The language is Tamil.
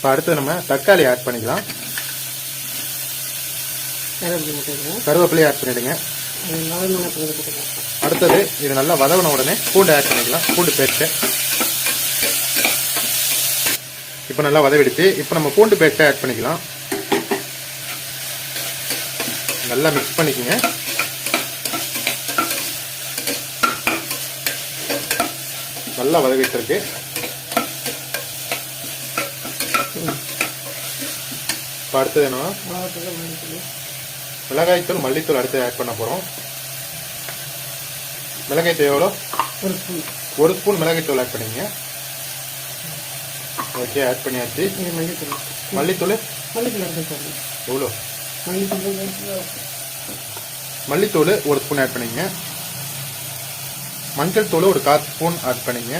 இப்போ அடுத்து நம்ம தக்காளி ஆட் பண்ணிக்கலாம். கருவேப்பிலையை ஆட் பண்ணிடுங்க. அடுத்தது இது நல்லா வதங்கின உடனே பூண்டு ஆட் பண்ணிக்கலாம். பூண்டு பேஸ்ட்டு இப்போ நல்லா வதவிடுச்சு. இப்போ நம்ம பூண்டு பேஸ்ட்டை ஆட் பண்ணிக்கலாம். நல்லா மிக்ஸ் பண்ணிக்கோங்க. நல்லா வதவிட்டு இருக்கு. இப்போ அடுத்தது என்ன, மிளகாய்த்தூள் மல்லித்தூள் அடுத்து ஆட் பண்ண போகிறோம். மிளகாய்த்தூள் எவ்வளோ? ஒரு ஸ்பூன் மிளகாய்த்தூள் ஆட் பண்ணிங்க. ஓகே, ஆட் பண்ணியாச்சு. மல்லித்தூள் எவ்வளோ? மல்லித்தூள் ஒரு ஸ்பூன் ஆட் பண்ணிங்க. மஞ்சள் தூள் ஒரு 1/4 ஸ்பூன் ஆட் பண்ணிங்க.